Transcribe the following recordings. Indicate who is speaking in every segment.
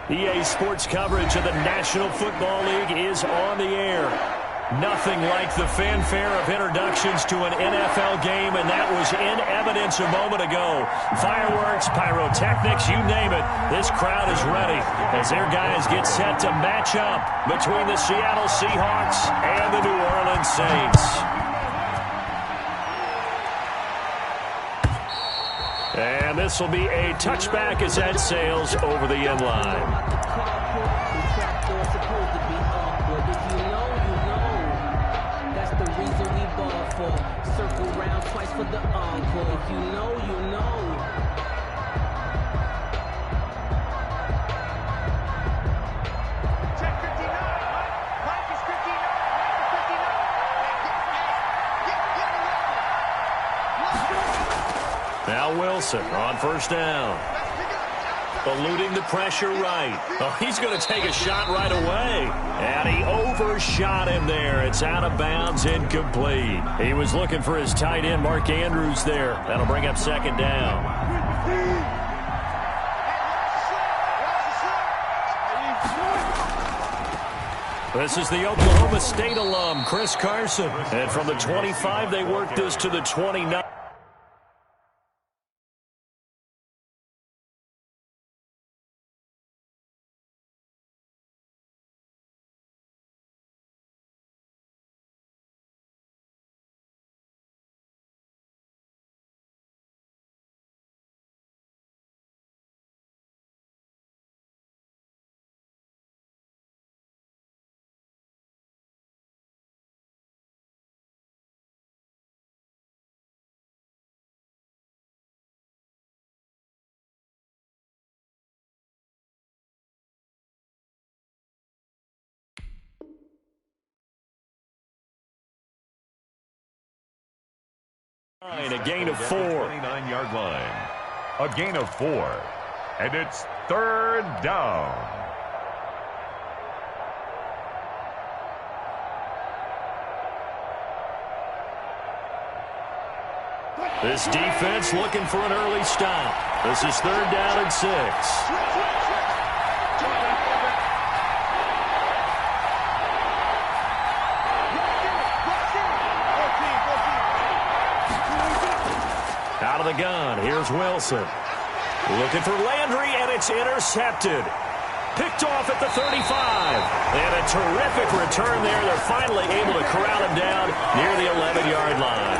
Speaker 1: EA Sports coverage of the National Football League is on the air. Nothing like the fanfare of introductions to an NFL game, and that was in evidence a moment ago. Fireworks, pyrotechnics, you name it. This crowd is ready as their guys get set to match up between the Seattle Seahawks and the New Orleans Saints. And this will be a touchback as that sails over the end line.
Speaker 2: Circle round twice for the encore. If you know, you know.
Speaker 3: Check 59. Mike is 59.
Speaker 1: Now Wilson on first down. Eluding the pressure right. Oh, he's going to take a shot right away. And he overshot him there. It's out of bounds, incomplete. He was looking for his tight end, Mark Andrews, there. That'll bring up second down. This is the Oklahoma State alum, Chris Carson. And from the 25, they work this to the 29. A gain of 4.
Speaker 4: 29-yard line. A gain of 4. And it's third down.
Speaker 1: This defense looking for an early stop. This is third down and 6. Out of the gun, here's Wilson. Looking for Landry, and it's intercepted. Picked off at the 35. And a terrific return there. They're finally able to corral him down near the 11-yard line.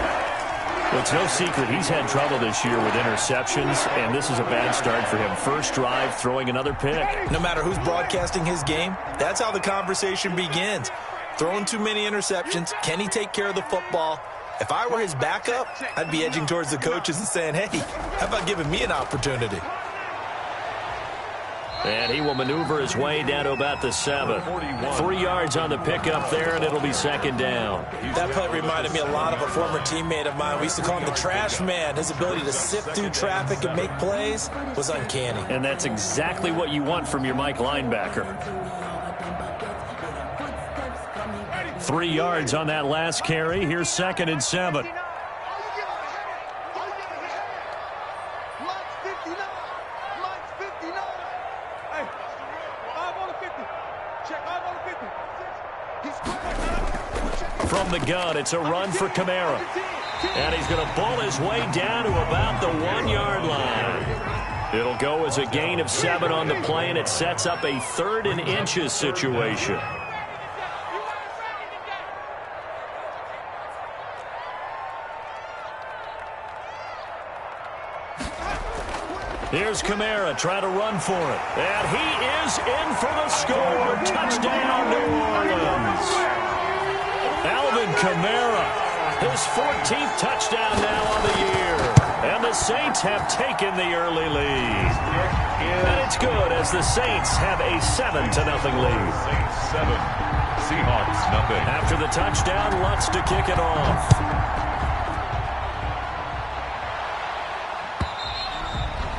Speaker 1: Well, it's no secret he's had trouble this year with interceptions, and this is a bad start for him. First drive, throwing another pick.
Speaker 5: No matter who's broadcasting his game, that's how the conversation begins. Throwing too many interceptions, can he take care of the football? If I were his backup, I'd be edging towards the coaches and saying, hey, how about giving me an opportunity?
Speaker 1: And he will maneuver his way down to about the 7. 3 yards on the pickup there, and it'll be second down.
Speaker 5: That play reminded me a lot of a former teammate of mine. We used to call him the trash man. His ability to sift through traffic and make plays was uncanny.
Speaker 1: And that's exactly what you want from your Mike linebacker. 3 yards on that last carry. Here's second and 7. From the gun, it's a run for Kamara. And he's going to bull his way down to about the 1-yard line. It'll go as a gain of 7 on the play, and it sets up a 3rd and inches situation. Here's Kamara trying to run for it. And he is in for the score. Touchdown, New Orleans. Alvin Kamara, his 14th touchdown now on the year. And the Saints have taken the early lead. And it's good as the Saints have a 7-0 lead.
Speaker 4: Saints 7, Seahawks nothing.
Speaker 1: After the touchdown, Lutz to kick it off.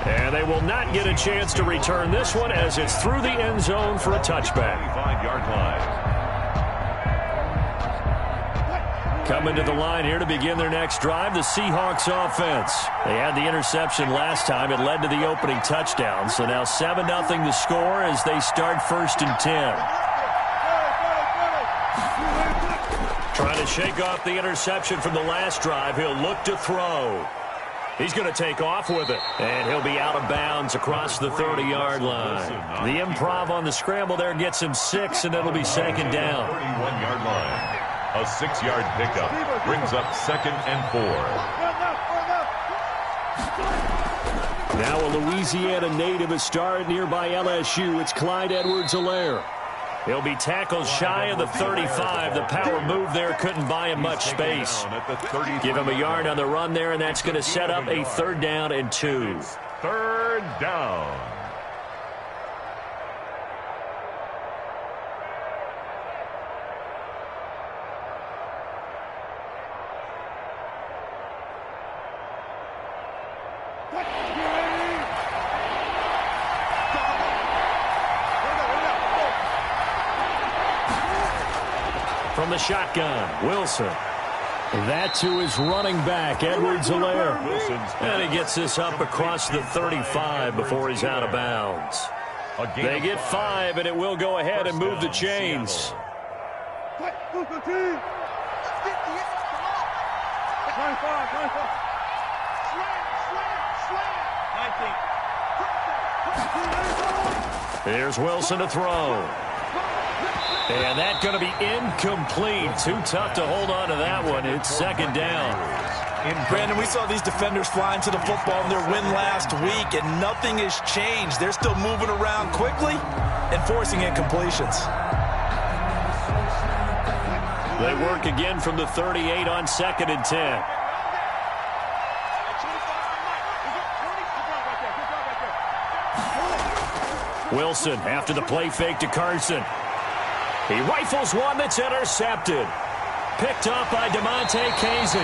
Speaker 1: And they will not get a chance to return this one as it's through the end zone for a touchback.
Speaker 4: 25-yard line.
Speaker 1: Coming to the line here to begin their next drive, the Seahawks offense. They had the interception last time. It led to the opening touchdown. So now 7-0 the score as they start 1st and 10. Trying to shake off the interception from the last drive. He'll look to throw. He's going to take off with it. And he'll be out of bounds across the 30-yard line. The improv on the scramble there gets him 6, and it'll be 2nd down.
Speaker 4: 31-yard line. A 6-yard pickup brings up 2nd and 4.
Speaker 1: Now a Louisiana native is starting nearby LSU. It's Clyde Edwards-Helaire. He'll be tackled shy of the 35. The power move there couldn't buy him much space. Give him a yard on the run there, and that's going to set up a 3rd down and 2.
Speaker 4: 3rd down.
Speaker 1: From the shotgun, Wilson. That to his running back, Edwards-Helaire. And he gets this up across the 35 before he's out of bounds. They get 5, and it will go ahead and move the chains. Here's Wilson to throw. And that's going to be incomplete. Too tough to hold on to that one. It's 2nd down.
Speaker 5: Brandon, we saw these defenders flying to the football in their win last week, and nothing has changed. They're still moving around quickly and forcing incompletions.
Speaker 1: They work again from the 38 on 2nd and 10. Wilson after the play fake to Carson. He rifles one that's intercepted. Picked up by DeMonte Casey.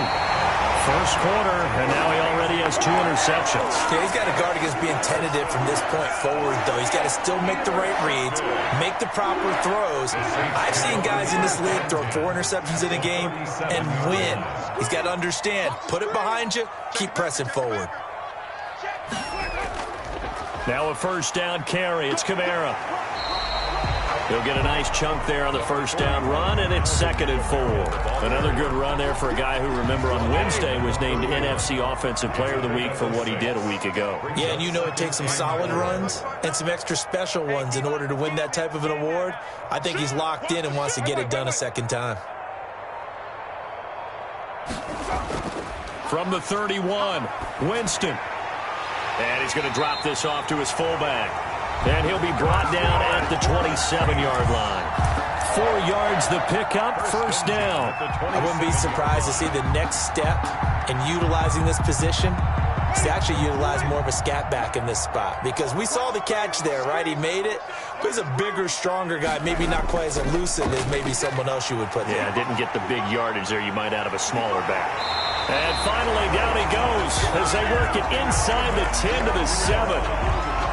Speaker 1: First quarter, and now he already has 2 interceptions.
Speaker 5: Yeah, he's got to guard against being tentative from this point forward, though. He's got to still make the right reads, make the proper throws. I've seen guys in this league throw 4 interceptions in a game and win. He's got to understand, put it behind you, keep pressing forward.
Speaker 1: Now a 1st down carry. It's Kamara. He'll get a nice chunk there on the 1st down run, and it's 2nd and 4. Another good run there for a guy who, remember, on Wednesday was named NFC Offensive Player of the Week for what he did a week ago.
Speaker 5: Yeah, and you know it takes some solid runs and some extra special ones in order to win that type of an award. I think he's locked in and wants to get it done a 2nd time.
Speaker 1: From the 31, Winston. And he's going to drop this off to his fullback. And he'll be brought down at the 27-yard line. 4 yards the pickup, 1st down.
Speaker 5: I wouldn't be surprised to see the next step in utilizing this position. He's actually utilized more of a scat back in this spot because we saw the catch there, right? He made it, but he's a bigger, stronger guy, maybe not quite as elusive as maybe someone else you would put there.
Speaker 1: Yeah, didn't get the big yardage there you might out of a smaller back. And finally, down he goes as they work it inside the 10 to the 7.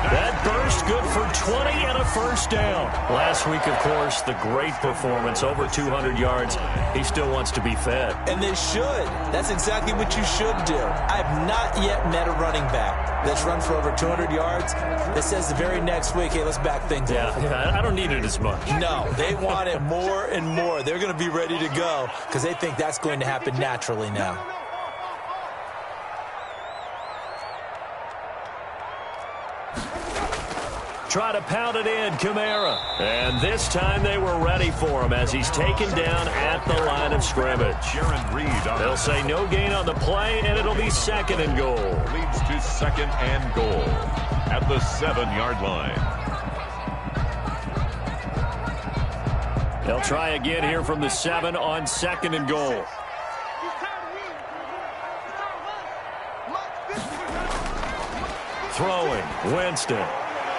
Speaker 1: That burst good for 20 and a 1st down. Last week, of course, the great performance, over 200 yards. He still wants to be fed.
Speaker 5: And they should. That's exactly what you should do. I have not yet met a running back that's run for over 200 yards that says the very next week, hey, let's back things up.
Speaker 1: Yeah, I don't need it as much.
Speaker 5: No, they want it more and more. They're going to be ready to go because they think that's going to happen naturally now.
Speaker 1: Try to pound it in, Kamara. And this time they were ready for him as he's taken down at the line of scrimmage. They'll say no gain on the play, and it'll be 2nd and goal.
Speaker 4: Leads to 2nd and goal at the 7-yard line.
Speaker 1: They'll try again here from the 7 on 2nd and goal. Throwing, Winston.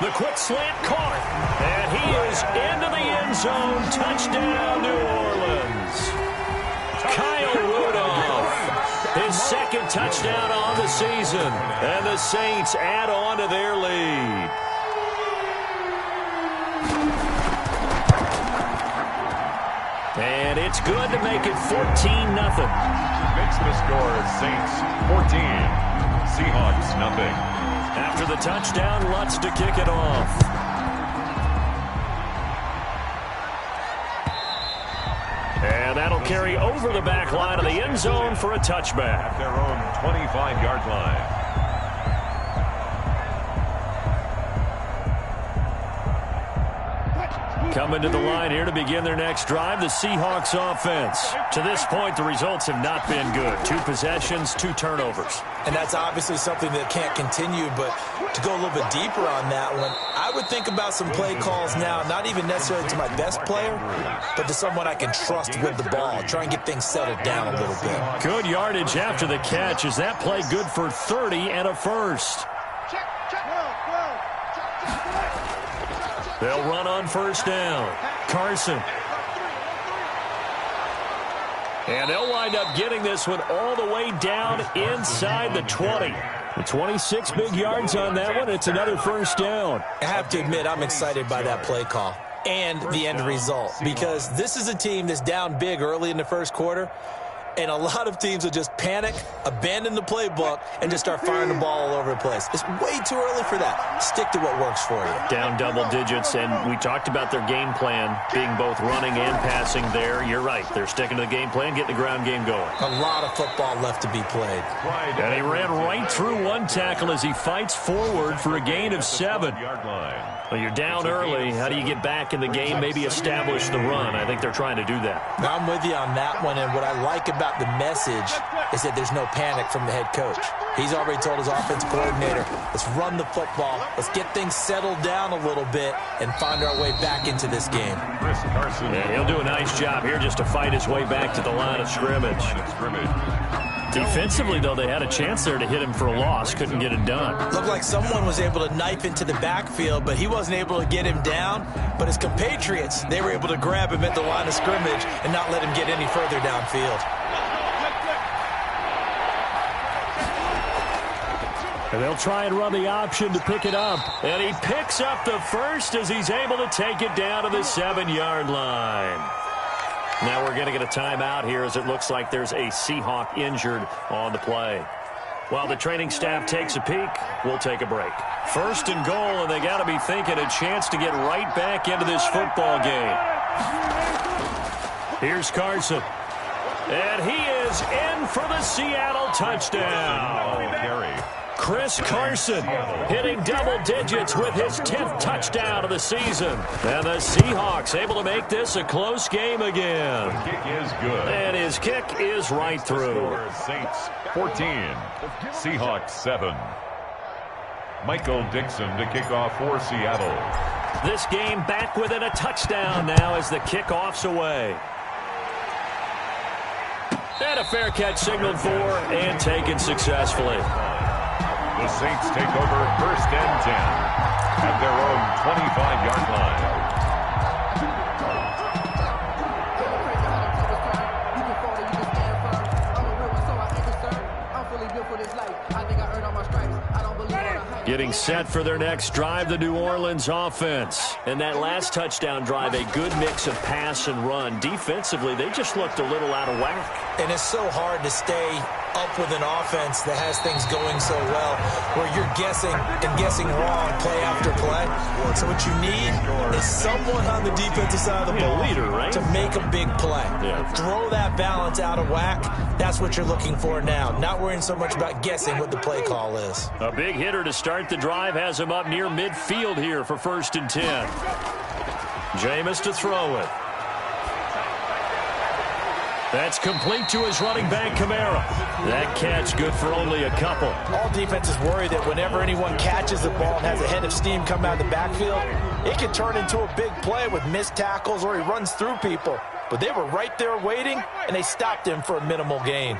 Speaker 1: The quick slant caught, and he is into the end zone. Touchdown, New Orleans. Kyle Rudolph, his 2nd touchdown on the season, and the Saints add on to their lead. And it's good to make it 14-0.
Speaker 4: Makes the score Saints 14, Seahawks nothing.
Speaker 1: After the touchdown, Lutz to kick it off. And that'll carry over the back line of the end zone for a touchback.
Speaker 4: At their own 25-yard line.
Speaker 1: Coming to the line here to begin their next drive, the Seahawks offense. To this point, the results have not been good. 2 possessions, 2 turnovers.
Speaker 5: And that's obviously something that can't continue, but to go a little bit deeper on that one, I would think about some play calls now, not even necessarily to my best player, but to someone I can trust with the ball. Try and get things settled down a little bit.
Speaker 1: Good yardage after the catch. Is that play good for 30 and a first? They'll run on first down. Carson. And they'll wind up getting this one all the way down inside the 20. The 26 big yards on that one. It's another first down.
Speaker 5: I have to admit, I'm excited by that play call and the end result, because this is a team that's down big early in the first quarter, and a lot of teams will just panic, abandon the playbook, and just start firing the ball all over the place. It's way too early for that. Stick to what works for you.
Speaker 1: Down double digits, and we talked about their game plan being both running and passing there. You're right. They're sticking to the game plan, getting the ground game going.
Speaker 5: A lot of football left to be played.
Speaker 1: And he ran right through one tackle as he fights forward for a gain of 7. Well, you're down early. How do you get back in the game, maybe establish the run? I think they're trying to do that.
Speaker 5: Now, I'm with you on that one, and what I like about the message is that there's no panic from the head coach. He's already told his offensive coordinator, let's run the football, let's get things settled down a little bit and find our way back into this game.
Speaker 1: And he'll do a nice job here just to fight his way back to the line of scrimmage. Defensively, though, they had a chance there to hit him for a loss. Couldn't get it done.
Speaker 5: Looked like someone was able to knife into the backfield, but he wasn't able to get him down. But his compatriots, they were able to grab him at the line of scrimmage and not let him get any further downfield.
Speaker 1: And they'll try and run the option to pick it up. And he picks up the first as he's able to take it down to the 7-yard line. Now we're going to get a timeout here as it looks like there's a Seahawk injured on the play. While the training staff takes a peek, we'll take a break. First and goal, and they got to be thinking a chance to get right back into this football game. Here's Carson. And he is in for the Seattle touchdown. Chris Carson hitting double digits with his 10th touchdown of the season. And the Seahawks able to make this a close game again.
Speaker 4: The kick is good.
Speaker 1: And his kick is right through.
Speaker 4: Saints 14, Seahawks 7. Michael Dixon to kick off for Seattle.
Speaker 1: This game back within a touchdown now as the kickoff's away. And a fair catch signaled for and taken successfully.
Speaker 4: The Saints take over first and 10 at their own 25-yard line.
Speaker 1: Getting set for their next drive, the New Orleans offense. And that last touchdown drive, a good mix of pass and run. Defensively, they just looked a little out of whack.
Speaker 5: And it's so hard to stay up with an offense that has things going so well, where you're guessing and guessing wrong play after play. So what you need is someone on the defensive side of the ball
Speaker 1: leader, right?
Speaker 5: to make a big play.
Speaker 1: Yeah.
Speaker 5: Throw that balance out of whack. That's what you're looking for now. Not worrying so much about guessing what the play call is.
Speaker 1: A big hitter to start the drive has him up near midfield here for first and 10. Jameis to throw it. That's complete to his running back, Kamara. That catch good for only a couple.
Speaker 5: All defenses worry that whenever anyone catches the ball and has a head of steam come out of the backfield, it can turn into a big play with missed tackles or he runs through people. But they were right there waiting, and they stopped him for a minimal gain.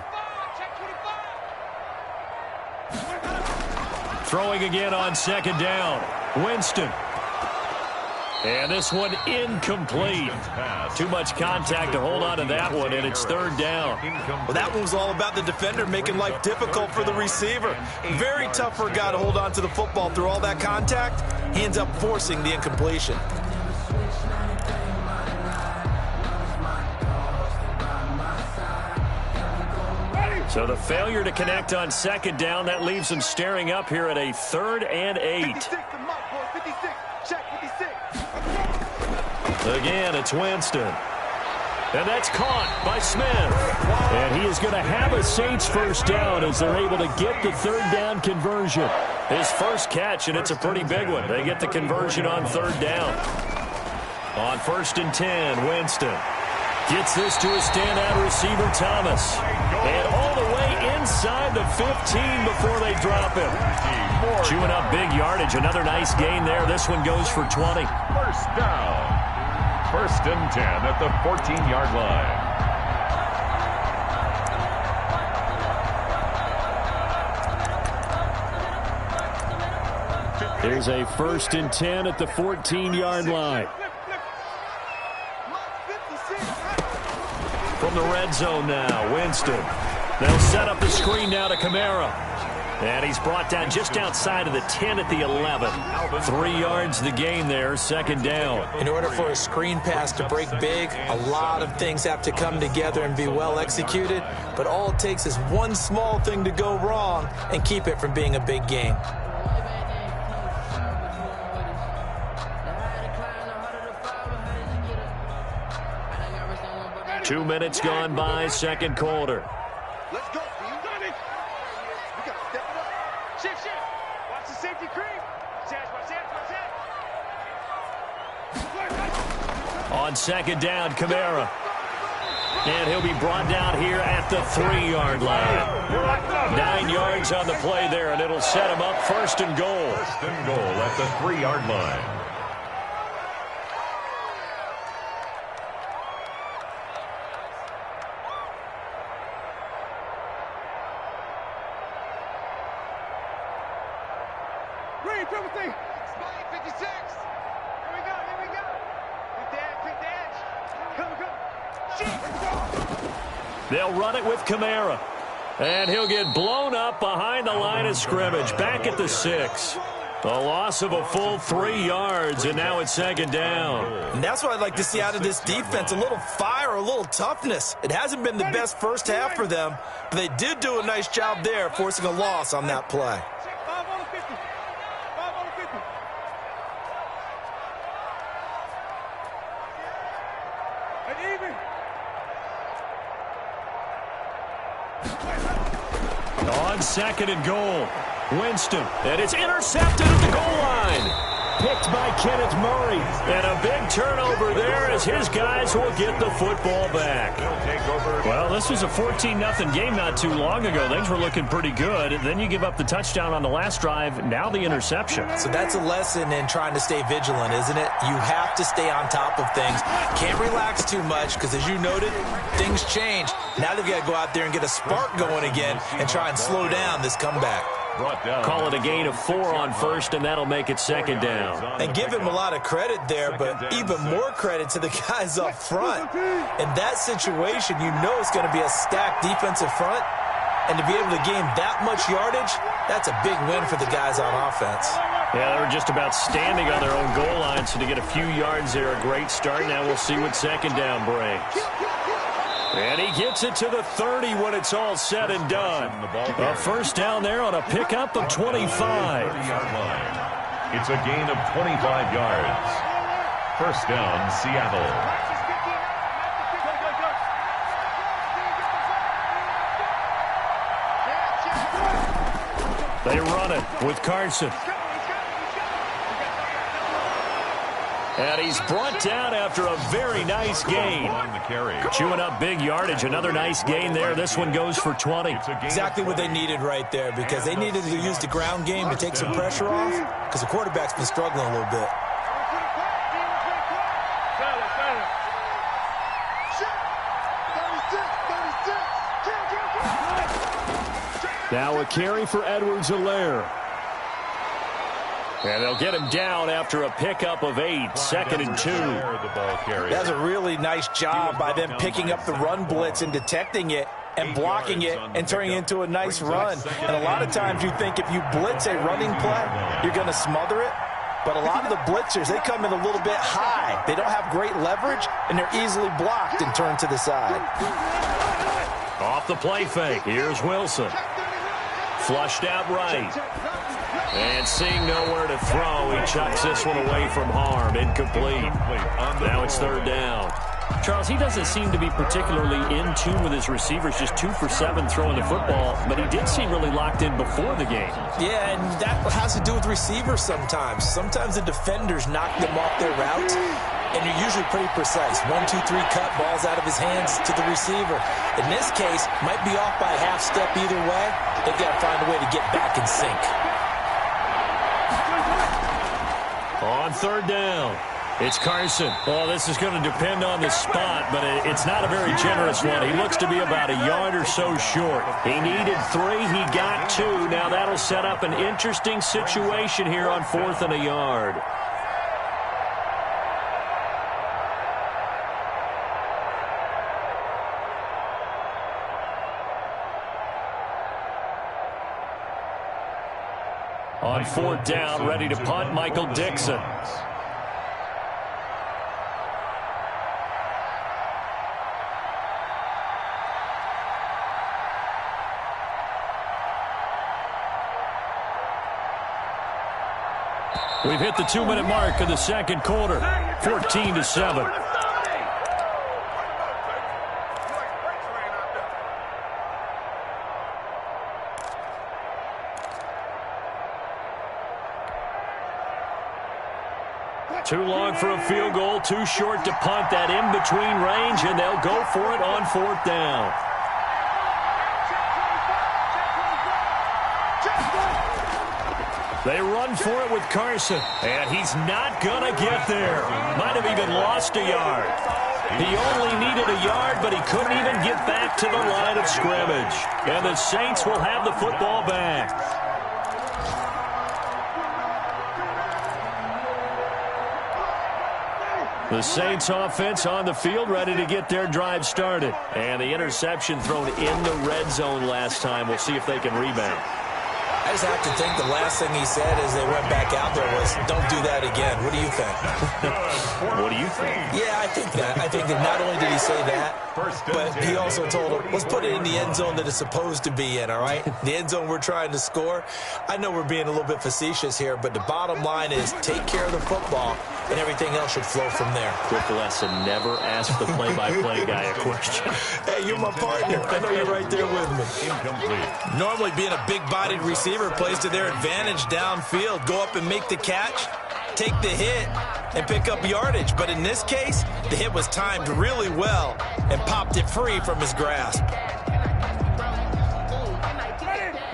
Speaker 1: Throwing again on second down. Winston. And this one incomplete. Too much contact to hold on to that one, and it's third down.
Speaker 5: Well, that one was all about the defender making life difficult for the receiver. Very tough for a guy to hold on to the football through all that contact. He ends up forcing the incompletion.
Speaker 1: So the failure to connect on second down, that leaves them staring up here at a 3rd and 8.
Speaker 3: 56, check 56.
Speaker 1: Again, it's Winston. And that's caught by Smith. And he is going to have a Saints first down as they're able to get the 3rd down conversion. His first catch, and it's a pretty big one. They get the conversion on 3rd down. On 1st and 10, Winston gets this to his standout receiver, Thomas. And all the way inside the 15 before they drop him. Chewing up big yardage. Another nice gain there. This one goes for 20.
Speaker 4: First down. 1st and 10 at the 14-yard line.
Speaker 1: Here's a 1st and 10 at the 14-yard line. From the red zone now, Winston. They'll set up the screen now to Kamara. And he's brought down just outside of the 10 at the 11. 3 yards the gain there, 2nd down.
Speaker 5: In order for a screen pass to break big, a lot of things have to come together and be well executed. But all it takes is one small thing to go wrong and keep it from being a big gain.
Speaker 1: Two minutes gone by, 2nd quarter.
Speaker 3: Let's go, Steve. We got to step it up. Shift. Watch the safety creep.
Speaker 1: On 2nd down, Kamara. And he'll be brought down here at the 3-yard line. 9 yards on the play there, and it'll set him up 1st and goal.
Speaker 4: 1st and goal at the 3-yard line.
Speaker 1: They'll run it with Kamara. And he'll get blown up behind the line of scrimmage. Back at the 6. A loss of a full 3 yards, and now it's 2nd down.
Speaker 5: And that's what I'd like to see out of this defense, a little fire, a little toughness. It hasn't been the best first half for them, but they did do a nice job there, forcing a loss on that play.
Speaker 3: 5 on the 50. 5 on the 50. And even.
Speaker 1: On 2nd and goal, Winston, and it's intercepted at the goal line. Picked by Kenneth Murray. And a big turnover there as his guys will get the football back. Well, this was a 14-0 game not too long ago. Things were looking pretty good. Then you give up the touchdown on the last drive. Now the interception.
Speaker 5: So that's a lesson in trying to stay vigilant, isn't it? You have to stay on top of things. Can't relax too much because, as you noted, things change. Now they've got to go out there and get a spark going again and try and slow down this comeback.
Speaker 1: Call it a gain of 4 on 1st, and that'll make it 2nd down.
Speaker 5: And give him a lot of credit there, but even more credit to the guys up front. In that situation, you know it's going to be a stacked defensive front, and to be able to gain that much yardage, that's a big win for the guys on offense.
Speaker 1: Yeah, they were just about standing on their own goal line, so to get a few yards there, a great start. Now we'll see what 2nd down brings. And he gets it to the 30 when it's all said and done. A first down there on a pickup of 25.
Speaker 4: It's a gain of 25 yards. First down, Seattle.
Speaker 1: They run it with Carson. And he's brought down after a very nice gain. Chewing up big yardage. Another nice gain there. This one goes for 20.
Speaker 5: Exactly what they needed right there, because they needed to use the ground game to take some pressure off, because the quarterback's been struggling a little bit.
Speaker 1: Now a carry for Edwards-Helaire. And they'll get him down after a pickup of 8, 2nd and 2.
Speaker 5: That's a really nice job by them picking up the run blitz and detecting it and blocking it and turning it into a nice run. And a lot of times you think if you blitz a running play, you're going to smother it. But a lot of the blitzers, they come in a little bit high. They don't have great leverage, and they're easily blocked and turned to the side.
Speaker 1: Off the play fake. Here's Wilson. Flushed out right. And seeing nowhere to throw, he chucks this one away from harm. Incomplete. Now it's third down.
Speaker 6: Charles, he doesn't seem to be particularly in tune with his receivers, just 2 for 7 throwing the football, but he did seem really locked in before the game.
Speaker 5: Yeah, and that has to do with receivers sometimes. Sometimes the defenders knock them off their routes, and you're usually pretty precise. 1, 2, 3 cut, balls out of his hands to the receiver. In this case, might be off by a half step either way. They've got to find a way to get back in sync.
Speaker 1: On third down, it's Carson. Well, this is going to depend on the spot, but it's not a very generous one. He looks to be about a yard or so short. He needed 3. He got 2. Now that'll set up an interesting situation here on 4th and a yard. On 4th down, ready to punt, Michael Dixon. We've hit the 2-minute mark of the second quarter, 14-7. Too long for a field goal, too short to punt. That in-between range, and they'll go for it on 4th down. They run for it with Carson, and he's not going to get there. Might have even lost a yard. He only needed a yard, but he couldn't even get back to the line of scrimmage. And the Saints will have the football back. The Saints offense on the field, ready to get their drive started. And the interception thrown in the red zone last time. We'll see if they can rebound.
Speaker 5: I just have to think the last thing he said as they went back out there was, don't do that again. What do you think?
Speaker 1: What do you think?
Speaker 5: Yeah, I think that. I think that not only did he say that, but he also told him, let's put it in the end zone that it's supposed to be in, all right? The end zone we're trying to score. I know we're being a little bit facetious here, but the bottom line is take care of the football, and everything else should flow from there.
Speaker 1: Quick lesson, never ask the play-by-play guy a question.
Speaker 5: Hey, you're my partner. I know you're right there with me.
Speaker 4: Incomplete.
Speaker 5: Normally being a big-bodied receiver plays to their advantage downfield. Go up and make the catch, take the hit, and pick up yardage. But in this case, the hit was timed really well and popped it free from his grasp.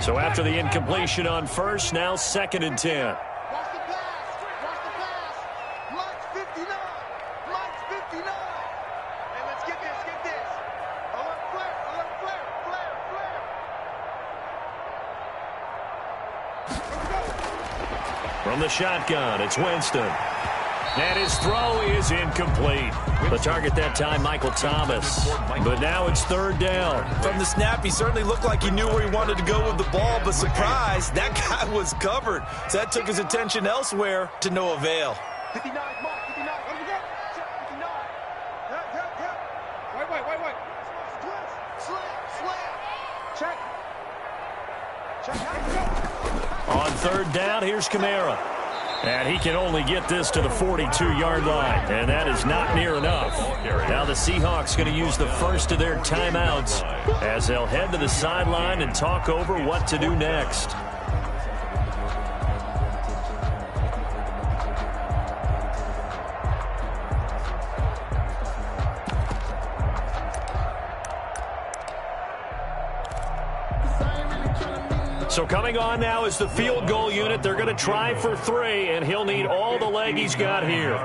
Speaker 1: So after the incompletion on first, now 2nd and 10.
Speaker 3: Watch the pass. Watch the pass. Mike's 59. Mike's 59. Hey, let's get this. Get this. Alert flare. Alert flare. Flare. Flare.
Speaker 1: From the shotgun, it's Winston. And his throw is incomplete. The target that time, Michael Thomas. But now it's 3rd down.
Speaker 5: From the snap, he certainly looked like he knew where he wanted to go with the ball, but surprise, that guy was covered. So that took his attention elsewhere to no avail.
Speaker 3: 59. Mark. 59. What do we got? Check 59. Yep. Wait. Slam. Check.
Speaker 1: On 3rd down, here's Kamara. And he can only get this to the 42-yard line, and that is not near enough. Now the Seahawks going to use the first of their timeouts as they'll head to the sideline and talk over what to do next. So coming on now is the field goal unit. They're going to try for 3, and he'll need all the leg he's got here.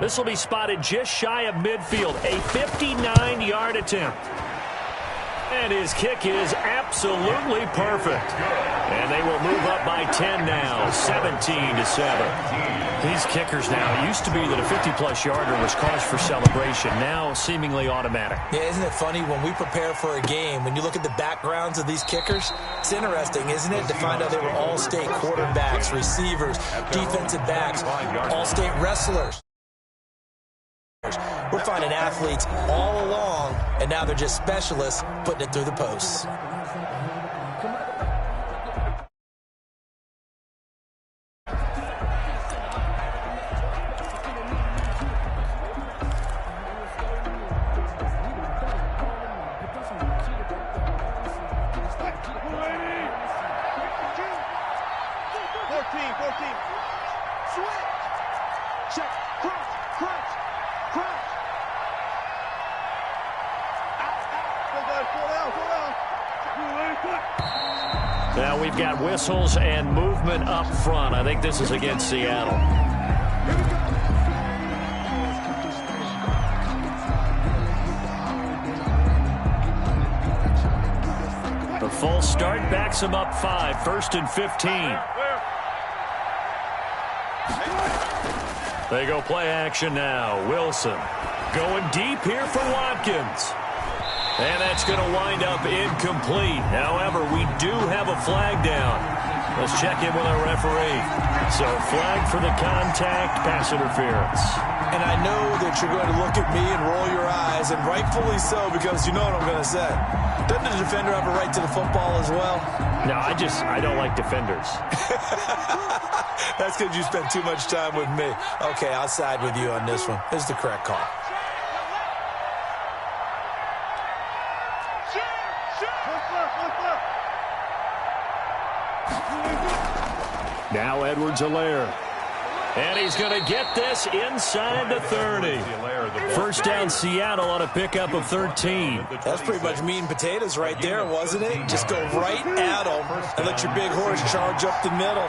Speaker 1: This will be spotted just shy of midfield, a 59-yard attempt. And his kick is absolutely perfect. And they will move up by 10 now, 17-7. These kickers now, it used to be that a 50-plus yarder was cause for celebration, now seemingly automatic.
Speaker 5: Yeah, isn't it funny when we prepare for a game, when you look at the backgrounds of these kickers, it's interesting, isn't it, to find out they were all-state quarterbacks, receivers, defensive backs, all-state wrestlers. We're finding athletes all along, and now they're just specialists putting it through the posts.
Speaker 1: Now we've got whistles and movement up front. I think this is against Seattle. The full start backs him up 5, 1st and 15. They go play action now. Wilson going deep here for Watkins. And that's going to wind up incomplete. However, we do have a flag down. Let's check in with our referee. So, flag for the contact, pass interference.
Speaker 5: And I know that you're going to look at me and roll your eyes, and rightfully so, because you know what I'm going to say. Doesn't the defender have a right to the football as well?
Speaker 1: No, I don't like defenders.
Speaker 5: That's because you spent too much time with me. Okay, I'll side with you on this one. This is the correct call.
Speaker 1: Now Edwards-Helaire. And he's going to get this inside the 30. First down Seattle on a pickup of 13.
Speaker 5: That's pretty much meat and potatoes right there, wasn't it? Just go right at them and let your big horse charge up the middle.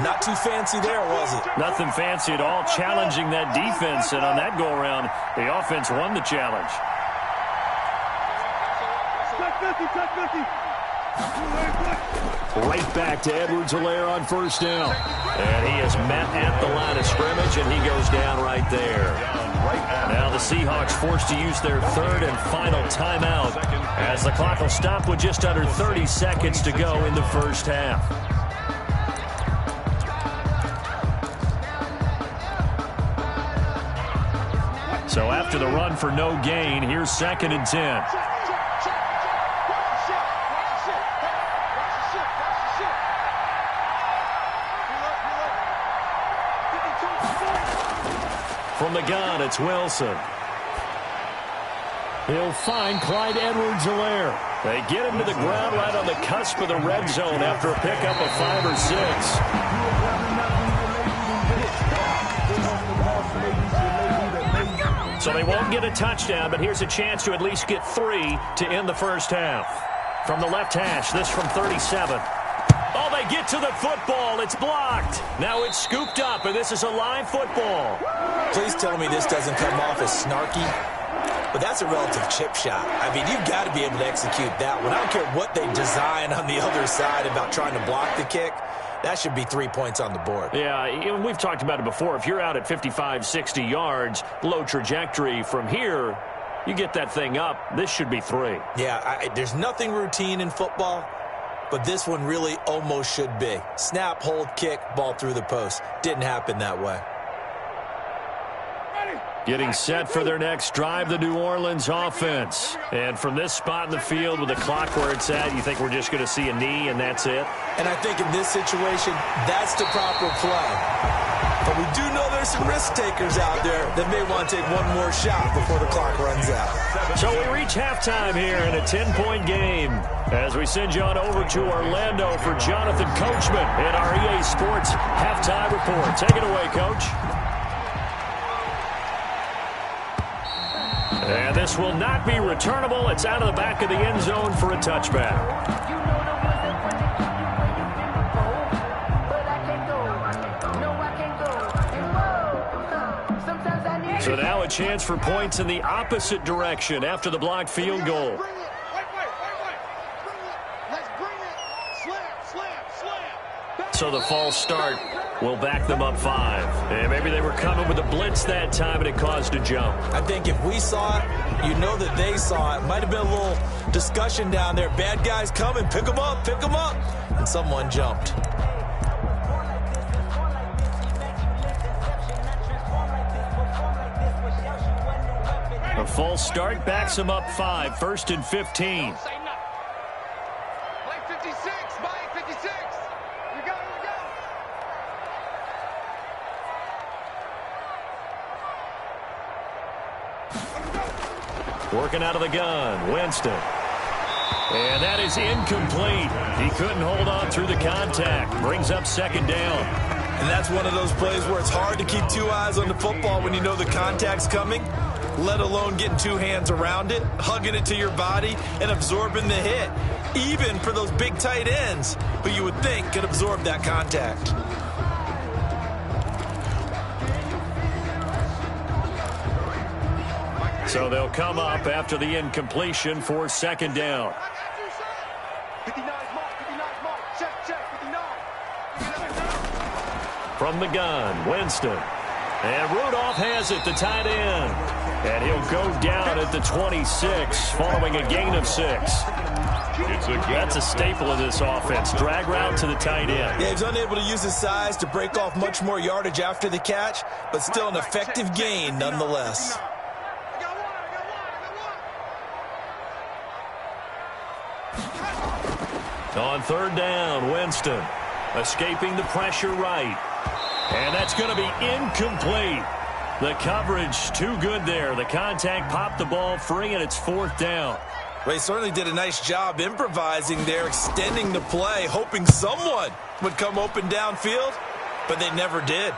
Speaker 5: Not too fancy there, was it?
Speaker 1: Nothing fancy at all, challenging that defense. And on that go-around, the offense won the challenge. Right back to Edwards-Helaire on first down. And he is met at the line of scrimmage, and he goes down right there. Now the Seahawks forced to use their third and final timeout as the clock will stop with just under 30 seconds to go in the first half. So after the run for no gain, here's 2nd and 10. From the gun, it's Wilson. He'll find Clyde Edwards-Helaire. They get him to the ground right on the cusp of the red zone after a pickup of 5 or 6. So they won't get a touchdown, but here's a chance to at least get 3 to end the first half. From the left hash, this from 37. Oh, they get to the football. It's blocked. Now it's scooped up, and this is a live football.
Speaker 5: Please tell me this doesn't come off as snarky, but that's a relative chip shot. I mean, you've got to be able to execute that one. I don't care what they design on the other side about trying to block the kick. That should be 3 points on the board.
Speaker 1: Yeah, we've talked about it before. If you're out at 55, 60 yards, low trajectory from here, you get that thing up, this should be 3.
Speaker 5: Yeah, there's nothing routine in football, but this one really almost should be. Snap, hold, kick, ball through the post. Didn't happen that way.
Speaker 1: Getting set for their next drive, the New Orleans offense. And from this spot in the field with the clock where it's at, you think we're just going to see a knee and that's it?
Speaker 5: And I think in this situation, that's the proper play. But we do know there's some risk takers out there that may want to take one more shot before the clock runs out.
Speaker 1: So we reach halftime here in a 10-point game as we send you on over to Orlando for Jonathan Coachman in our EA Sports Halftime Report. Take it away, Coach. And this will not be returnable. It's out of the back of the end zone for a touchback. So now a chance for points in the opposite direction after the blocked field goal. So the false start will back them up 5. And maybe they were coming with a blitz that time and it caused a jump.
Speaker 5: I think if we saw it, you know that they saw it. Might have been a little discussion down there. Bad guys coming, pick them up, pick them up. And someone jumped.
Speaker 6: A false start backs him up 5, 1st and 15.
Speaker 3: Mike 56, Mike 56. You go.
Speaker 1: Working out of the gun, Winston. And that is incomplete. He couldn't hold on through the contact. Brings up 2nd down.
Speaker 5: And that's one of those plays where it's hard to keep 2 eyes on the football when you know the contact's coming, let alone getting 2 hands around it, hugging it to your body, and absorbing the hit. Even for those big tight ends who you would think could absorb that contact.
Speaker 1: So they'll come up after the incompletion for 2nd down.
Speaker 3: 59 mark, check, 59.
Speaker 1: From the gun, Winston. And Rudolph has it, the tight end. And he'll go down at the 26 following a gain of 6. That's a staple of this offense. Drag route to the tight end.
Speaker 5: Yeah, he's unable to use his size to break off much more yardage after the catch, but still an effective gain nonetheless.
Speaker 1: On 3rd down, Winston escaping the pressure right. And that's going to be incomplete. The coverage too good there. The contact popped the ball free, and it's 4th down.
Speaker 5: They certainly did a nice job improvising there, extending the play, hoping someone would come open downfield, but they never did.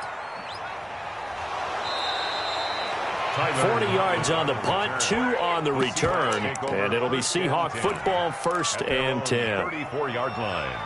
Speaker 1: 40 yards on the punt, 2 on the return, and it'll be Seahawk football, 1st and 10.
Speaker 4: 34-yard line.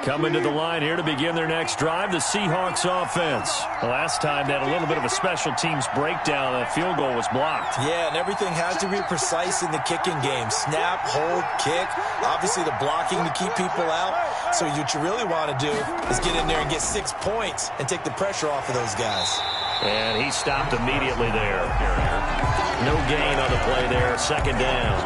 Speaker 1: Coming to the line here to begin their next drive, the Seahawks offense. The last time they had a little bit of a special teams breakdown. That field goal was blocked.
Speaker 5: Yeah, and everything has to be precise in the kicking game. Snap, hold, kick. Obviously the blocking to keep people out. So what you really want to do is get in there and get 6 points and take the pressure off of those guys.
Speaker 1: And he stopped immediately there. No gain on the play there, 2nd down.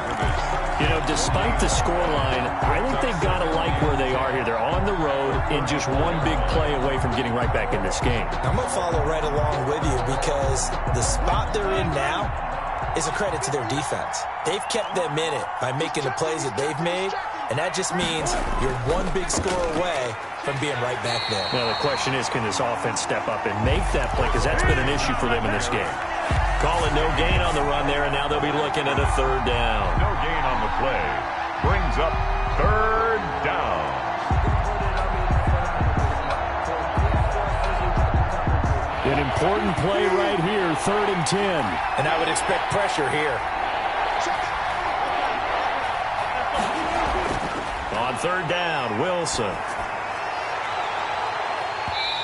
Speaker 1: You know, despite the scoreline, I think they've got to like where they are here. They're on the road and just one big play away from getting right back in this game.
Speaker 5: I'm going to follow right along with you because the spot they're in now is a credit to their defense. They've kept them in it by making the plays that they've made, and that just means you're one big score away from being right back there.
Speaker 1: Now, the question is, can this offense step up and make that play? Because that's been an issue for them in this game. Calling no gain on the run there, and now they'll be looking at a 3rd down.
Speaker 4: No gain on the play. Brings up 3rd down.
Speaker 1: An important play right here, 3rd and 10.
Speaker 5: And I would expect pressure here.
Speaker 1: On 3rd down, Wilson.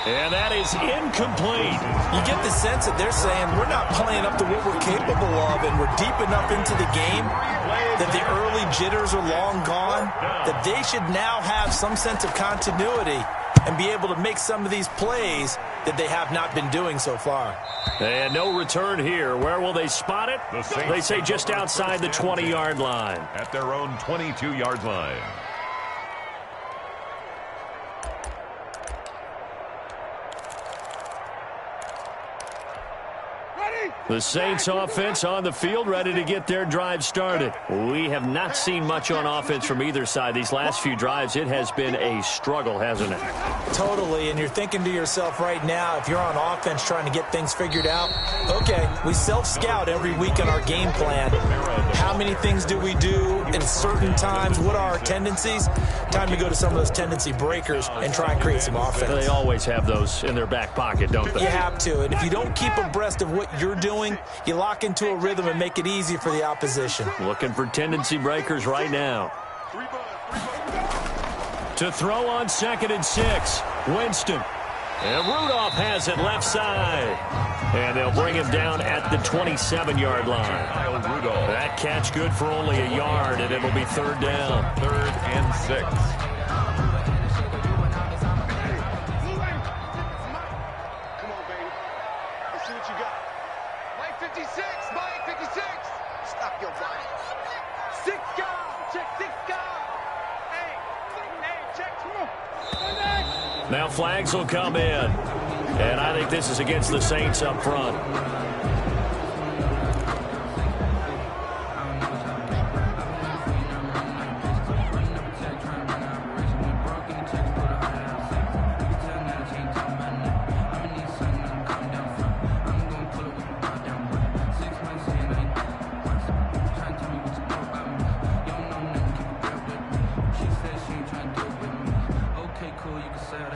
Speaker 1: And that is incomplete.
Speaker 5: You get the sense that they're saying we're not playing up to what we're capable of, and we're deep enough into the game that the early jitters are long gone, that they should now have some sense of continuity and be able to make some of these plays that they have not been doing so far.
Speaker 1: And no return here. Where will they spot it? They say just outside the 20-yard line.
Speaker 4: At their own 22-yard line.
Speaker 1: The Saints offense on the field, ready to get their drive started. We have not seen much on offense from either side. These last few drives, it has been a struggle, hasn't it?
Speaker 5: Totally, and you're thinking to yourself right now, if you're on offense trying to get things figured out, okay, we self-scout every week on our game plan. How many things do we do in certain times? What are our tendencies? Time to go to some of those tendency breakers and try and create some offense.
Speaker 1: They always have those in their back pocket, don't they?
Speaker 5: You have to, and if you don't keep abreast of what you're doing, you lock into a rhythm and make it easy for the opposition.
Speaker 1: Looking for tendency breakers right now. To throw on 2nd and 6, Winston. And Rudolph has it left side. And they'll bring him down at the 27-yard line. That catch good for only a yard, and it'll be 3rd down.
Speaker 4: 3rd and 6.
Speaker 1: Now flags will come in. And I think this is against the Saints up front.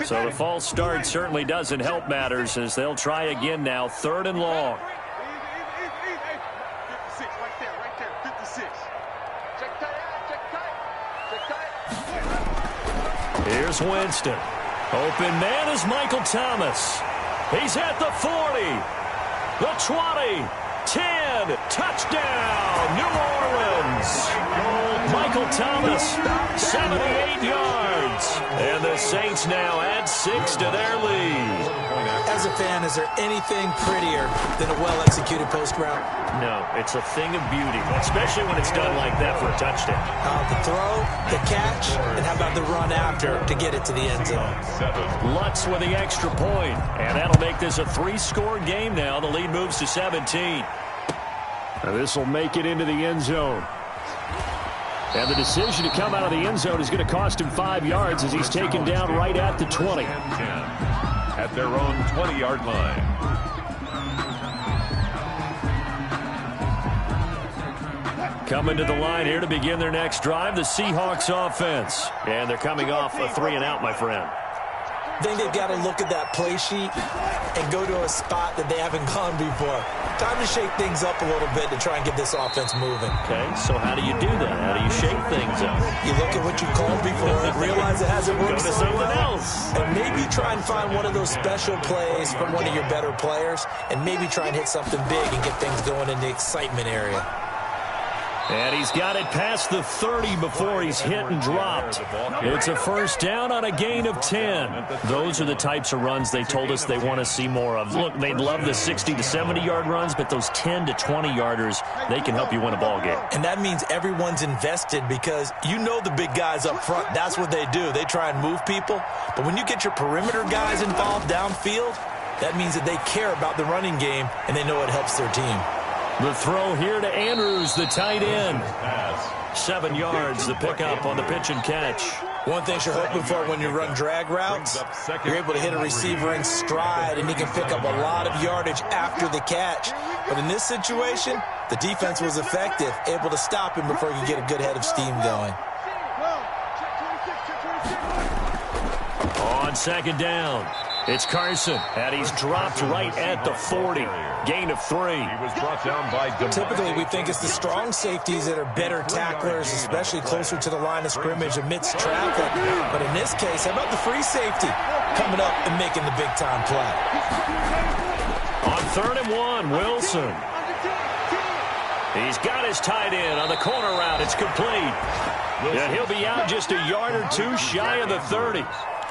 Speaker 6: So the false start certainly doesn't help matters as they'll try again now, 3rd and long.
Speaker 3: 56, right there, 56. Check tight.
Speaker 1: Here's Winston. Open man is Michael Thomas. He's at the 40, the 20, 10, touchdown, New Orleans. Michael Thomas, 78 yards. And the Saints now add 6 to their lead.
Speaker 5: As a fan, is there anything prettier than a well-executed post route?
Speaker 1: No, it's a thing of beauty, especially when it's done like that for a touchdown.
Speaker 5: The throw, the catch, and how about the run after to get it to the end zone?
Speaker 1: Lutz with the extra point, and that'll make this a 3-score game now. The lead moves to 17. This will make it into the end zone. And the decision to come out of the end zone is going to cost him 5 yards as he's taken down right at the 20.
Speaker 4: At their own 20-yard line.
Speaker 1: Coming to the line here to begin their next drive, the Seahawks offense. And they're coming off a 3-and-out, my friend.
Speaker 5: I think they've got to look at that play sheet and go to a spot that they haven't gone before. Time to shake things up a little bit to try and get this offense moving.
Speaker 1: Okay, so how do you do that? How do you shake things up?
Speaker 5: You look at what you called before and realize it hasn't worked
Speaker 1: Go to
Speaker 5: so
Speaker 1: someone
Speaker 5: well.
Speaker 1: else.
Speaker 5: And maybe try and find one of those special plays from one of your better players and maybe try and hit something big and get things going in the excitement area.
Speaker 1: And he's got it past the 30 before he's hit and dropped. It's a first down on a gain of 10. Those are the types of runs they told us they want to see more of. Look, they'd love the 60 to 70-yard runs, but those 10 to 20-yarders, they can help you win a ball game.
Speaker 5: And that means everyone's invested because you know the big guys up front, that's what they do. They try and move people. But when you get your perimeter guys involved downfield, that means that they care about the running game and they know it helps their team.
Speaker 1: The throw here to Andrews, the tight end. 7 yards, the pickup on the pitch and catch.
Speaker 5: One thing you're hoping for when you run drag routes, you're able to hit a receiver in stride, and he can pick up a lot of yardage after the catch. But in this situation, the defense was effective, able to stop him before he could get a good head of steam going.
Speaker 1: On 2nd down, it's Carson, and he's dropped right at the 40. Gain of 3.
Speaker 4: He was brought down by
Speaker 5: Typically, we think it's the strong safeties that are better tacklers, especially closer to the line of scrimmage amidst traffic. But in this case, how about the free safety coming up and making the big-time play?
Speaker 1: On 3rd and 1, Wilson. He's got his tight end on the corner route. It's complete. And he'll be out just a yard or two shy of the 30.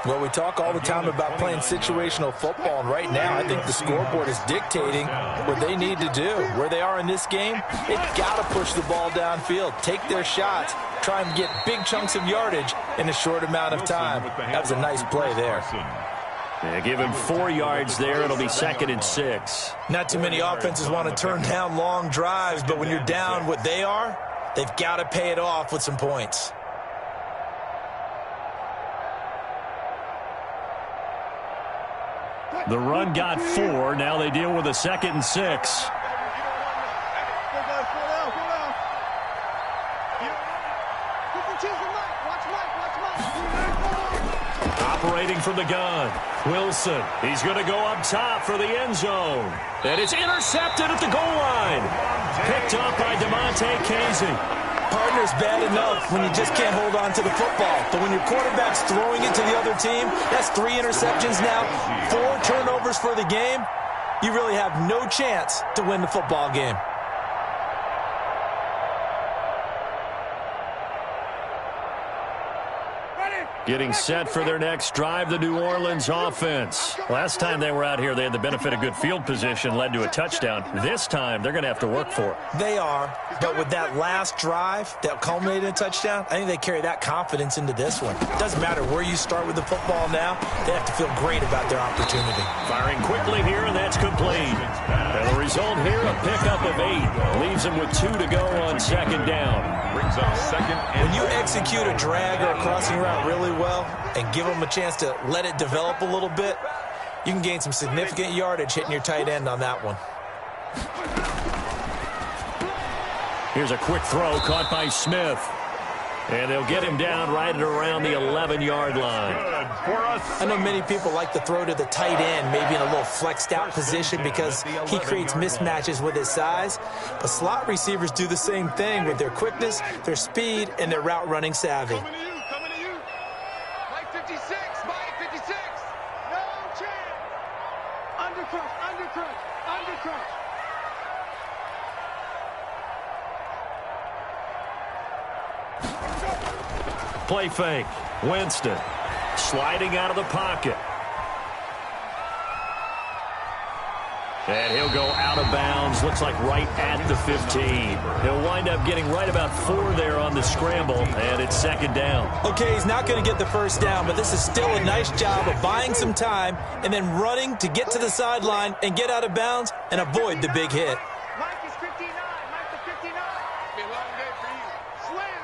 Speaker 5: Well, we talk all the time about playing situational football, and right now I think the scoreboard is dictating what they need to do. Where they are in this game, they've got to push the ball downfield, take their shots, try and get big chunks of yardage in a short amount of time. That was a nice play there.
Speaker 1: Yeah, give him 4 yards there. It'll be 2nd and 6.
Speaker 5: Not too many offenses want to turn down long drives, but when you're down what they are, they've got to pay it off with some points.
Speaker 1: The run got 4. Now they deal with a 2nd and 6. Operating from the gun, Wilson. He's going to go up top for the end zone. And it's intercepted at the goal line. Picked up by DeMonte Casey.
Speaker 5: Partner's bad enough when you just can't hold on to the football. But when your quarterback's throwing it to the other team, that's 3 interceptions now, 4 turnovers for the game. You really have no chance to win the football game.
Speaker 1: Getting set for their next drive, the New Orleans offense. Last time they were out here, they had the benefit of good field position, led to a touchdown. This time, they're going to have to work for it.
Speaker 5: They are, but with that last drive that culminated in a touchdown, I think they carry that confidence into this one. It doesn't matter where you start with the football now, they have to feel great about their opportunity.
Speaker 1: Firing quickly here, and that's complete. And the result here, a pickup of 8. Leaves them with 2 to go on 2nd down.
Speaker 4: Brings up 2nd and
Speaker 5: When you execute a drag or a crossing route really well and give them a chance to let it develop a little bit, you can gain some significant yardage hitting your tight end on that one.
Speaker 1: Here's a quick throw caught by Smith. And they'll get him down right at around the 11-yard line.
Speaker 5: I know many people like to throw to the tight end, maybe in a little flexed out position because he creates mismatches with his size. But slot receivers do the same thing with their quickness, their speed, and their route running savvy.
Speaker 3: Coming to you. Mike 56, Mike 56. No chance. Undercrunch.
Speaker 1: Play fake. Winston sliding out of the pocket. And he'll go out of bounds, looks like right at the 15. He'll wind up getting right about 4 there on the scramble, and it's second down.
Speaker 5: Okay, he's not going to get the first down, but this is still a nice job of buying some time and then running to get to the sideline and get out of bounds and avoid the big hit.
Speaker 3: Mike is 59. Mike is 59. Be a long day for you. Slam.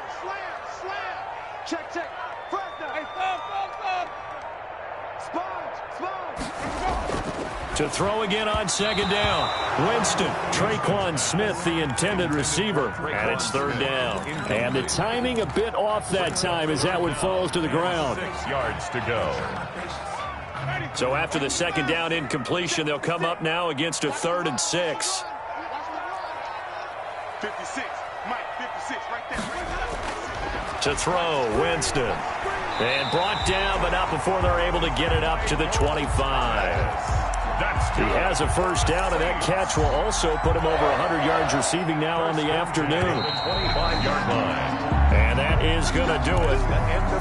Speaker 3: Check. First down. Hey, thumb. Sponge.
Speaker 1: To throw again on second down. Winston, Traquan Smith, the intended receiver, and it's third down. And the timing a bit off that time as that one falls to the ground.
Speaker 4: 6 yards to go.
Speaker 1: So after the second down incompletion, they'll come up now against a 3rd and 6.
Speaker 3: 56. Mike 56 right there.
Speaker 1: To throw, Winston. And brought down, but not before they're able to get it up to the 25. He has a first down, and that catch will also put him over 100 yards receiving now on the afternoon.
Speaker 4: 25-yard line.
Speaker 1: And that is going to do it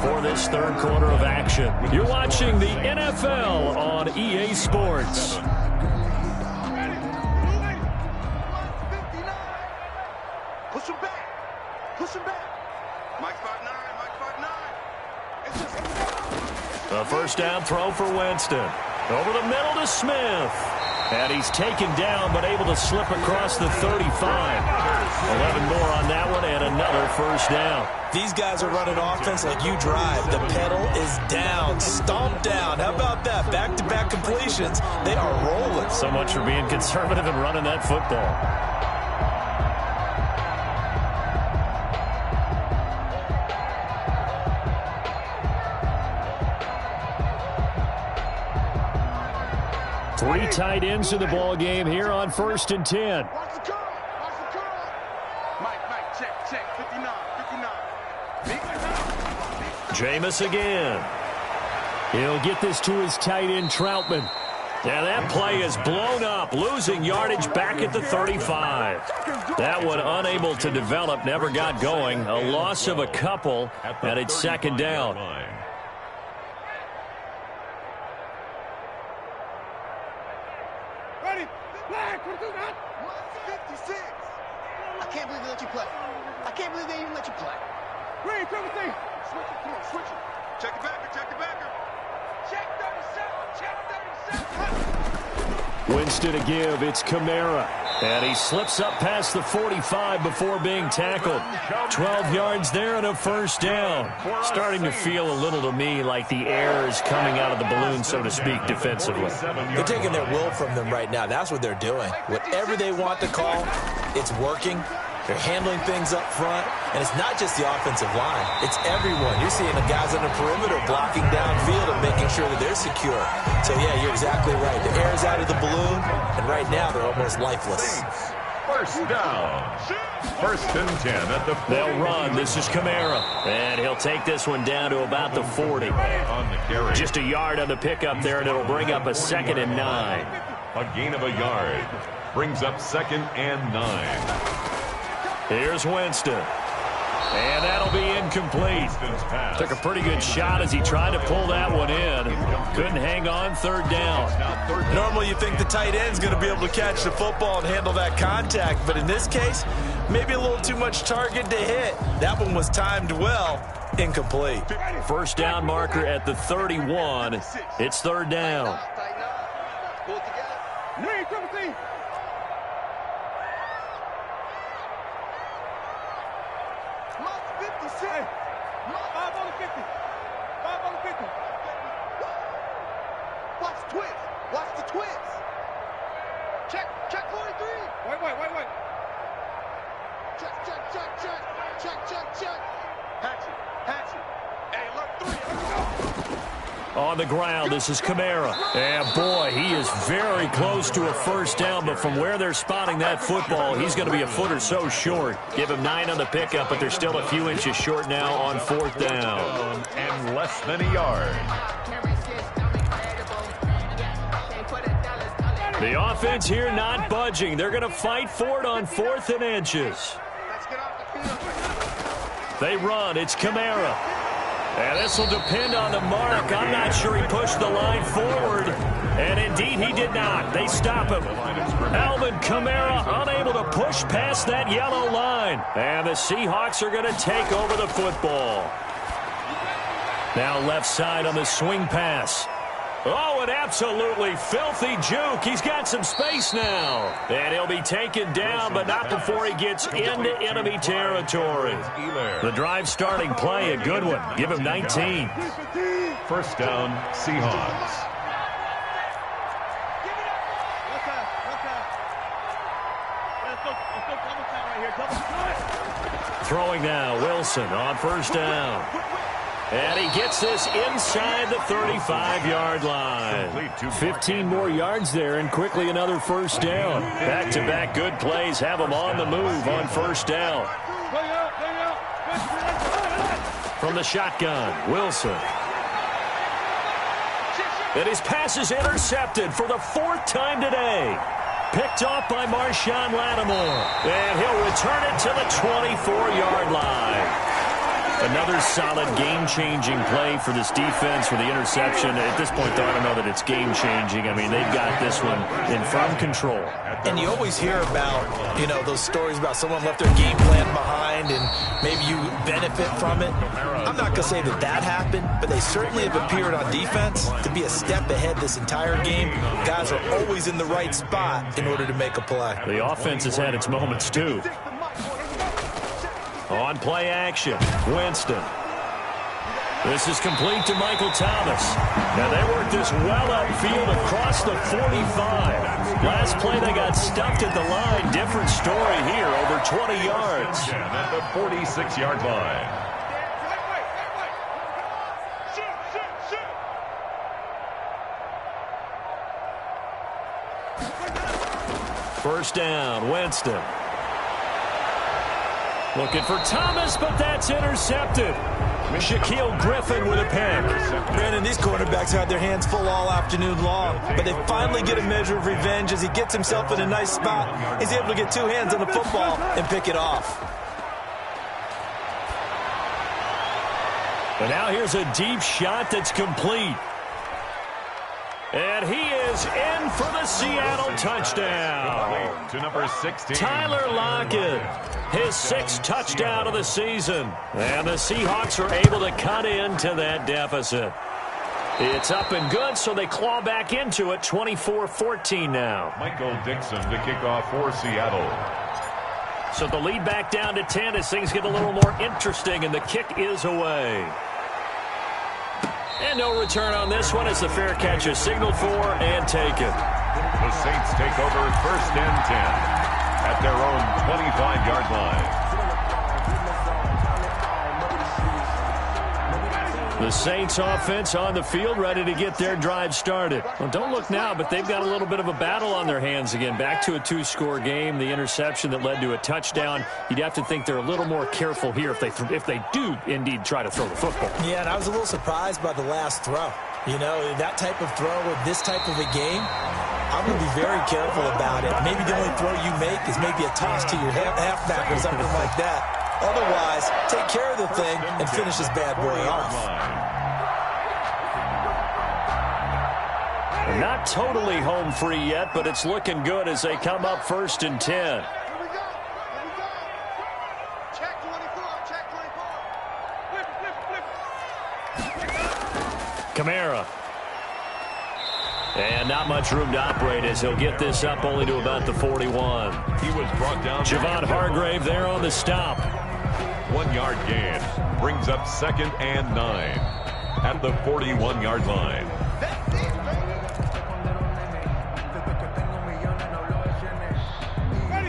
Speaker 1: for this third quarter of action. You're watching the NFL on EA Sports.
Speaker 3: Push him back. Mike 5'9".
Speaker 1: A first down throw for Winston. Over the middle to Smith. And he's taken down, but able to slip across the 35. 11 more on that one, and another first down.
Speaker 5: These guys are running offense like you drive. The pedal is down, stomped down. How about that? Back-to-back completions. They are rolling.
Speaker 1: So much for being conservative and running that football. Three tight ends in the ball game here on 1st and 10.
Speaker 3: Watch the curl. Mike, check. 59.
Speaker 1: Jameis again. He'll get this to his tight end, Troutman. And that play is blown up, losing yardage back at the 35. That one unable to develop, never got going. A loss of a couple, and it's second down.
Speaker 3: Ready? Flag. What do that? 56. I can't believe they let you play. I can't believe they even let you play. Ready, everything. Switch it. Check the backer. Check 37.
Speaker 1: Winston to give. It's Kamara. And he slips up past the 45 before being tackled. 12 yards there and a first down. Starting to feel a little to me like the air is coming out of the balloon, so to speak, defensively.
Speaker 5: They're taking their will from them right now. That's what they're doing. Whatever they want to call, it's working. They're handling things up front, and it's not just the offensive line. It's everyone. You're seeing the guys on the perimeter blocking downfield and making sure that they're secure. So, yeah, you're exactly right. The air's out of the balloon, and right now they're almost lifeless.
Speaker 4: First down. 1st and 10 at the 40.
Speaker 1: They'll run. This is Kamara. And he'll take this one down to about the 40.
Speaker 4: On the carry.
Speaker 1: Just a yard on the pickup there, and it'll bring up a 2nd and 9.
Speaker 4: A gain of a yard. Brings up 2nd and 9.
Speaker 1: Here's Winston. And that'll be incomplete. Took a pretty good shot as he tried to pull that one in. Couldn't hang on, 3rd down.
Speaker 5: Normally you think the tight end's going to be able to catch the football and handle that contact, but in this case, maybe a little too much target to hit. That one was timed well. Incomplete.
Speaker 1: First down marker at the 31. It's 3rd down.
Speaker 3: Tighten up. Pull it together. Ready, everything. Watch the twist. Check 43. Wait. Check.
Speaker 1: On the ground, this is Kamara. And boy, he is very close to a first down, but from where they're spotting that football, he's going to be a foot or so short. Give him 9 on the pickup, but they're still a few inches short now on 4th down.
Speaker 4: And less than a yard.
Speaker 1: The offense here not budging. They're going to fight for it on 4th and inches. They run. It's Kamara. And this will depend on the mark. I'm not sure he pushed the line forward. And indeed, he did not. They stop him. Alvin Kamara unable to push past that yellow line. And the Seahawks are going to take over the football. Now left side on the swing pass. Oh, an absolutely filthy juke. He's got some space now. And he'll be taken down, but not before he gets into enemy territory. The drive starting play, a good one. Give him 19.
Speaker 4: First down, Seahawks.
Speaker 1: Throwing now, Wilson on first down. And he gets this inside the 35-yard line. 15 more yards there, and quickly another first down. Back-to-back good plays have him on the move on first down. From the shotgun, Wilson. And his pass is intercepted for the 4th time today. Picked off by Marshawn Lattimore. And he'll return it to the 24-yard line. Another solid game-changing play for this defense with the interception. At this point, though, I don't know that it's game-changing. I mean, they've got this one in firm control.
Speaker 5: And you always hear about, those stories about someone left their game plan behind and maybe you benefit from it. I'm not going to say that happened, but they certainly have appeared on defense to be a step ahead this entire game. Guys are always in the right spot in order to make a play.
Speaker 1: The offense has had its moments, too. On play action, Winston. This is complete to Michael Thomas. Now they work this well upfield across the 45. Last play they got stuffed at the line. Different story here, over 20 yards.
Speaker 4: At the 46-yard line.
Speaker 1: First down, Winston. Looking for Thomas, but that's intercepted. Shaquille Griffin with a pick.
Speaker 5: Brandon, these quarterbacks had their hands full all afternoon long, but they finally get a measure of revenge as he gets himself in a nice spot. He's able to get 2 hands on the football and pick it off.
Speaker 1: And now here's a deep shot that's complete. And he is in for the Seattle touchdown.
Speaker 4: To number 16.
Speaker 1: Tyler Lockett, his 6th touchdown of the season. And the Seahawks are able to cut into that deficit. It's up and good, so they claw back into it, 24-14 now.
Speaker 4: Michael Dixon to kick off for Seattle.
Speaker 1: So the lead back down to 10 as things get a little more interesting, and the kick is away. And no return on this one as the fair catch is signaled for and taken.
Speaker 4: The Saints take over 1st and 10 at their own 25-yard line.
Speaker 1: The Saints offense on the field ready to get their drive started. Well, don't look now, but they've got a little bit of a battle on their hands again. Back to a 2-score game. The interception that led to a touchdown. You'd have to think they're a little more careful here if they do indeed try to throw the football.
Speaker 5: Yeah, and I was a little surprised by the last throw. That type of throw with this type of a game, I'm going to be very careful about it. Maybe the only throw you make is maybe a toss to your halfback or something like that. Otherwise, take care of the thing and finish this bad boy off.
Speaker 1: Not totally home free yet, but it's looking good as they come up 1st and 10.
Speaker 3: Here we go. Check 24. Check 24.
Speaker 1: Kamara. And not much room to operate as he'll get this up only to about the 41.
Speaker 4: He was brought down.
Speaker 1: Javon Hargrave there on the stop.
Speaker 4: 1-yard gain brings up 2nd and 9 at the 41-yard line.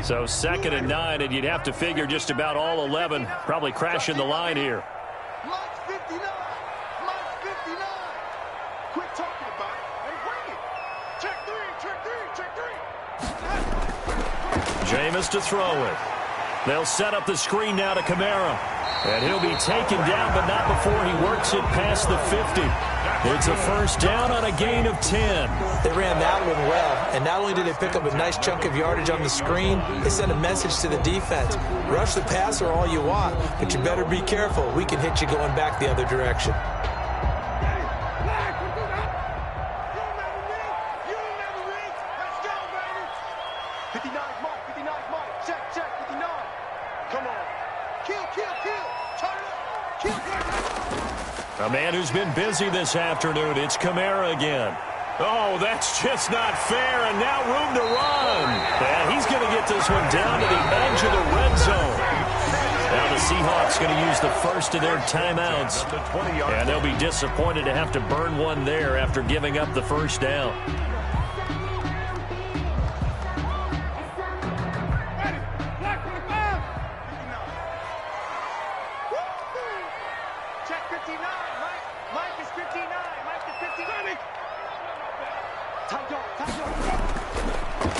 Speaker 1: So 2nd and 9, and you'd have to figure just about all 11 probably crashing the line here.
Speaker 3: Mike's 59. Mike's 59. Quit talking about it and bring it. Check three, check three, check three.
Speaker 1: Jameis to throw it. They'll set up the screen now to Kamara. And he'll be taken down, but not before he works it past the 50. It's a first down on a gain of 10.
Speaker 5: They ran that one well, and not only did they pick up a nice chunk of yardage on the screen, they sent a message to the defense. Rush the passer all you want, but you better be careful. We can hit you going back the other direction.
Speaker 1: A man who's been busy this afternoon, it's Kamara again. Oh, that's just not fair, and now room to run. And he's going to get this one down to the edge of the red zone. Now the Seahawks going to use the first of their timeouts, and they'll be disappointed to have to burn one there after giving up the first down.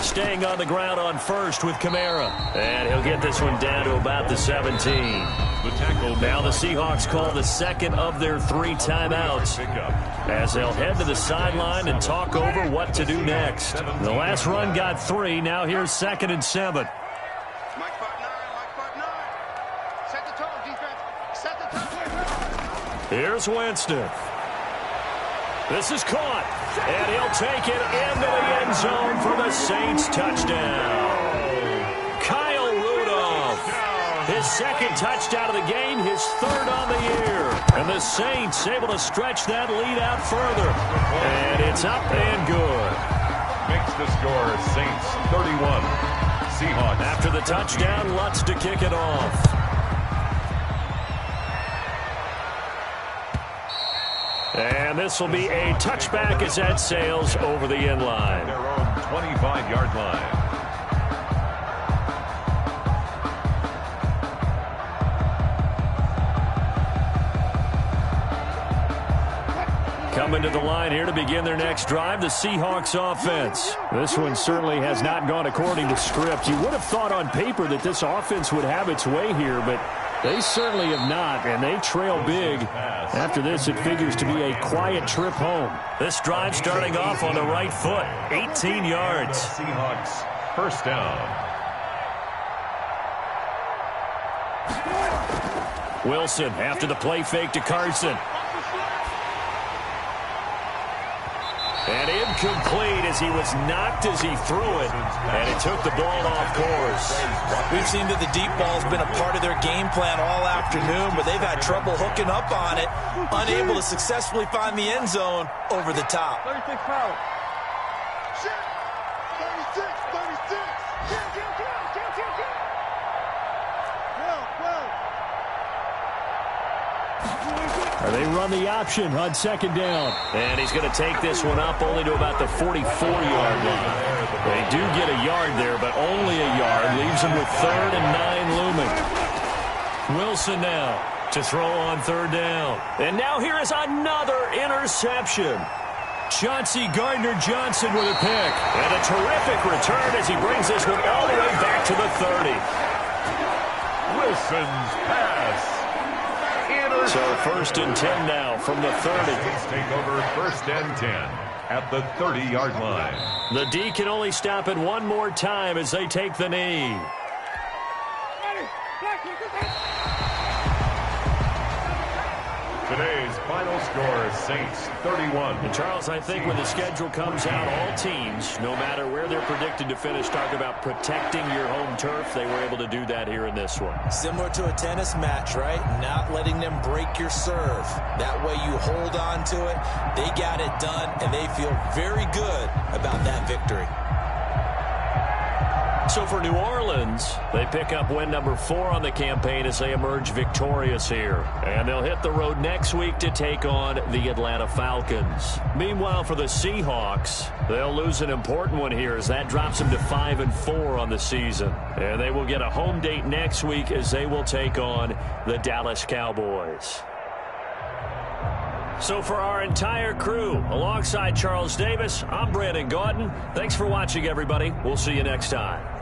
Speaker 1: Staying on the ground on first with Kamara. And he'll get this one down to about the 17. Now the Seahawks call the second of their 3 timeouts as they'll head to the sideline and talk over what to do next. The last run got 3. Now here's 2nd and 7.
Speaker 3: Mike 5-9, Mike 5-9. Set the tone, defense. Set the tone.
Speaker 1: Here's Winston. This is caught, and he'll take it into the end zone for the Saints touchdown. Kyle Rudolph, his 2nd touchdown of the game, his 3rd on the year. And the Saints able to stretch that lead out further. And it's up and good.
Speaker 4: Makes the score Saints 31. Seahawks.
Speaker 1: After the touchdown, Lutz to kick it off. And this will be a touchback as that sails over the end line.
Speaker 4: Their own 25-yard line.
Speaker 1: Coming to the line here to begin their next drive, the Seahawks offense. This one certainly has not gone according to script. You would have thought on paper that this offense would have its way here, but they certainly have not, and they trail big. After this, it figures to be a quiet trip home. This drive starting off on the right foot, 18 yards.
Speaker 4: Seahawks, first down.
Speaker 1: Wilson after the play fake to Carson. And incomplete as he was knocked as he threw it, and it took the ball off course.
Speaker 5: We've seen that the deep ball's been a part of their game plan all afternoon, but they've had trouble hooking up on it, unable to successfully find the end zone over the top.
Speaker 3: 36 power. 36, 36.
Speaker 1: They run the option on 2nd down. And he's going to take this one up only to about the 44-yard line. They do get a yard there, but only a yard. Leaves them with 3rd and 9 looming. Wilson now to throw on 3rd down. And now here is another interception. Chauncey Gardner-Johnson with a pick. And a terrific return as he brings this one all the way back to the 30.
Speaker 4: Wilson's pass.
Speaker 1: So 1st and 10 now from the 30.
Speaker 4: Saints take over 1st and 10 at the 30-yard line.
Speaker 1: The D can only stop it one more time as they take the knee.
Speaker 4: Today's final score is Saints 31.
Speaker 1: And Charles, I think when the schedule comes out, all teams, no matter where they're predicted to finish, talk about protecting your home turf. They were able to do that here in this one.
Speaker 5: Similar to a tennis match, right? Not letting them break your serve. That way you hold on to it. They got it done, and they feel very good about that victory.
Speaker 1: So for New Orleans, they pick up win number 4 on the campaign as they emerge victorious here. And they'll hit the road next week to take on the Atlanta Falcons. Meanwhile, for the Seahawks, they'll lose an important one here as that drops them to 5-4 on the season. And they will get a home date next week as they will take on the Dallas Cowboys. So for our entire crew, alongside Charles Davis, I'm Brandon Gaudin. Thanks for watching, everybody. We'll see you next time.